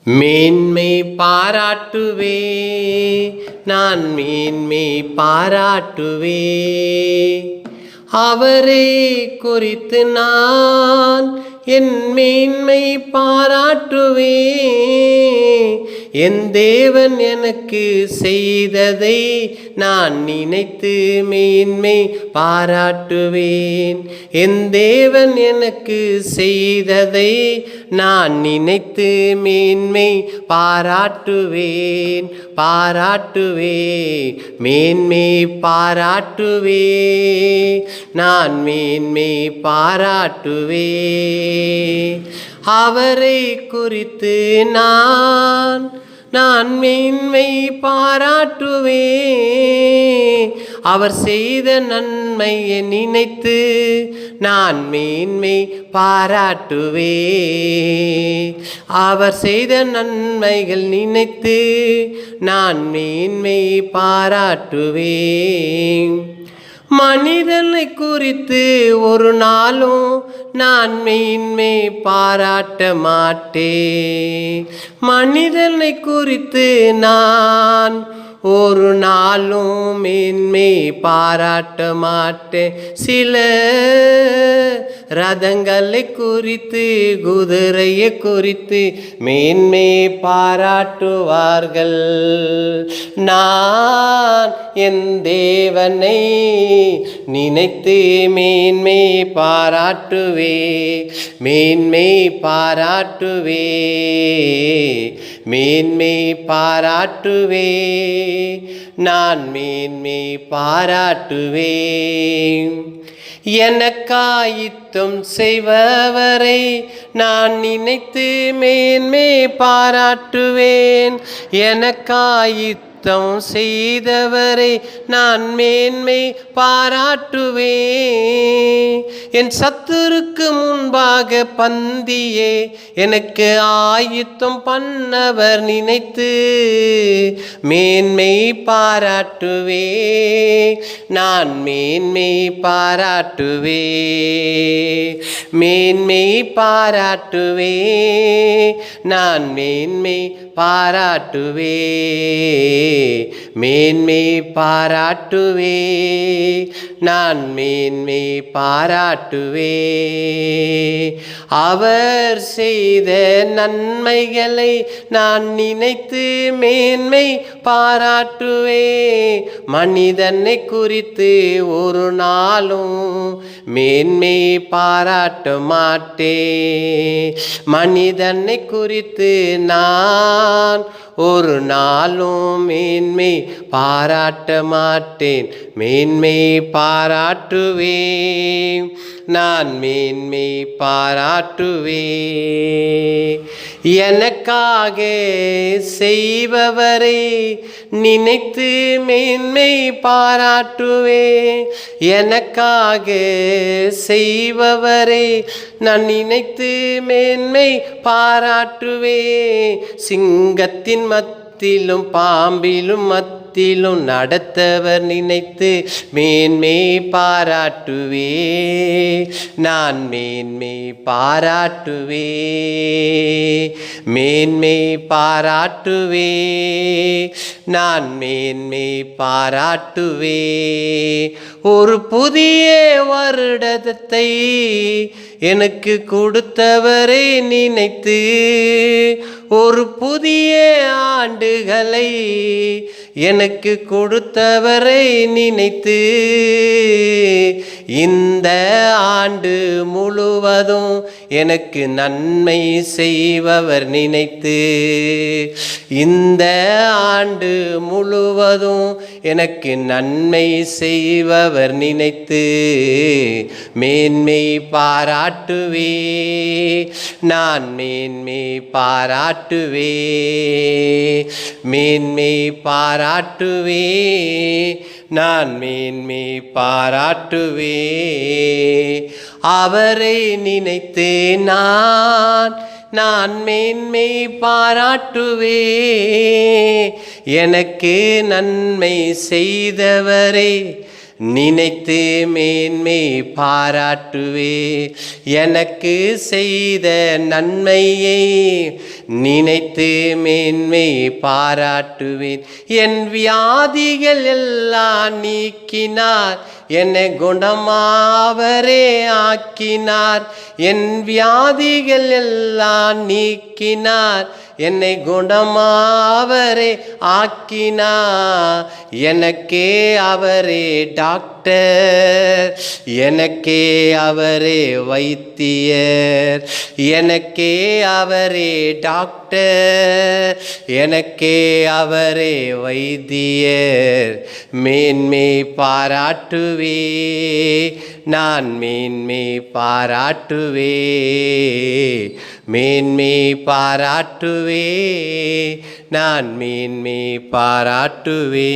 மேன்மை பாராட்டுவே, நான் மேன்மை பாராட்டுவே. அவரை குறித்து நான் என் மேன்மை பாராட்டுவே. என் தேவன் எனக்கு செய்ததை நான் நினைத்து மேன்மை பாராட்டுவேன். என் தேவன் எனக்கு செய்ததை நான் நினைத்து மேன்மை பாராட்டுவேன். பாராட்டுவே, மேன்மை பாராட்டுவே, நான் மேன்மை பாராட்டுவே. அவரை குறித்து நான் மேன்மை பாராட்டுவே. அவர் செய்த நன்மையை நினைத்து நான் மேன்மை பாராட்டுவே. அவர் செய்த நன்மைகள் நினைத்து நான் மேன்மை பாராட்டுவேன். மனிதனை குறித்து ஒரு நாளும் நான் மேன்மை பாராட்ட மாட்டேன். மனிதனை குறித்து நான் ஒரு நாளும் மேன்மை பாராட்ட மாட்டேன். சில ரதங்களை குறித்து குதிரையை குறித்து மேன்மை பாராட்டுவார்கள். நான் என் தேவனை நினைத்து மேன்மை பாராட்டுவே. மேன்மை பாராட்டுவே, மேன்மை பாராட்டுவே, நான் மேன்மை பாராட்டுவே. எனக்காயித்தம் செய்பவரை நான் நினைத்து மேன்மை பாராட்டுவேன். எனக்காயித்தம் செய்தவரை நான் மேன்மை பாராட்டுவேன். என் சத்துருக்கு முன்பாக பந்தியே எனக்கு ஆயுத்தம் பண்ணவர் நினைத்து மேன்மை பாராட்டுவே. நான் மேன்மை பாராட்டுவே, மேன்மை பாராட்டுவே, நான் மேன்மை பாராட்டுவே. மேன்மை பாராட்டுவே, நான் மேன்மை பாராட்டுவே. அவர் செய்த நன்மைகளை நான் நினைத்து மேன்மை பாராட்டுவே. மனிதனை குறித்து ஒரு நாளும் மேன்மை பாராட்ட மாட்டேன். மனிதனை குறித்து நான் ஒரு நாளும் மேன்மை பாராட்ட மாட்டேன். மேன்மை பாராட்டுவேன், நான் மேன்மை பாராட்டுவே. எனக்காக செய்பவரை நினைத்து மேன்மை பாராட்டுவே. எனக்காக செய்பவரை நான் நினைத்து மேன்மை பாராட்டுவே. சிங்கத்தின் மத்தியிலும் பாம்பிலும் மத்தியிலும் நடத்தவர் நினைத்து மேன்மை பாராட்டுவே. நான் மேன்மை பாராட்டுவே, மேன்மை பாராட்டுவே, நான் மேன்மை பாராட்டுவே. ஒரு புதிய வருடத்தை எனக்கு கொடுத்தவரை நினைத்து ஒரு புதிய ஆண்டுகளை எனக்கு கொடுத்தவரை நினைத்து இந்த ஆண்டு முழுவதும் எனக்கு நன்மை செய்பவர் நினைத்து இந்த ஆண்டு முழுவதும் எனக்கு நன்மை செய்பவர் நினைத்து மேன்மை பாராட்டுவே. நான் மேன்மை பாராட்டுவே, மேன்மை பாராட்டுவே, நான் மேன்மை பாராட்டுவே. அவரை நினைத்து நான் மேன்மை பாராட்டுவே. எனக்கு நன்மை செய்தவரை நினைத்து மேன்மை பாராட்டுவே. எனக்கு செய்த நன்மையை நினைத்து மேன்மை பாராட்டுவேன். என் வியாதிகள் எல்லாம் நீக்கினார், என்னை குணமாவரே ஆக்கினார். என் வியாதிகள் எல்லாம் நீக்கினார், என்னை குணமாவரே ஆக்கினார். எனக்கே அவரே டாக்டர், எனக்கே அவரே வைத்தியர். எனக்கே அவரே டாக்டர், எனக்கே அவரே வைத்தியர். மேன்மை பாராட்டுவே, நான் மேன்மை பாராட்டுவே. மேன்மை பாராட்டுவே, நான் மேன்மை பாராட்டுவே.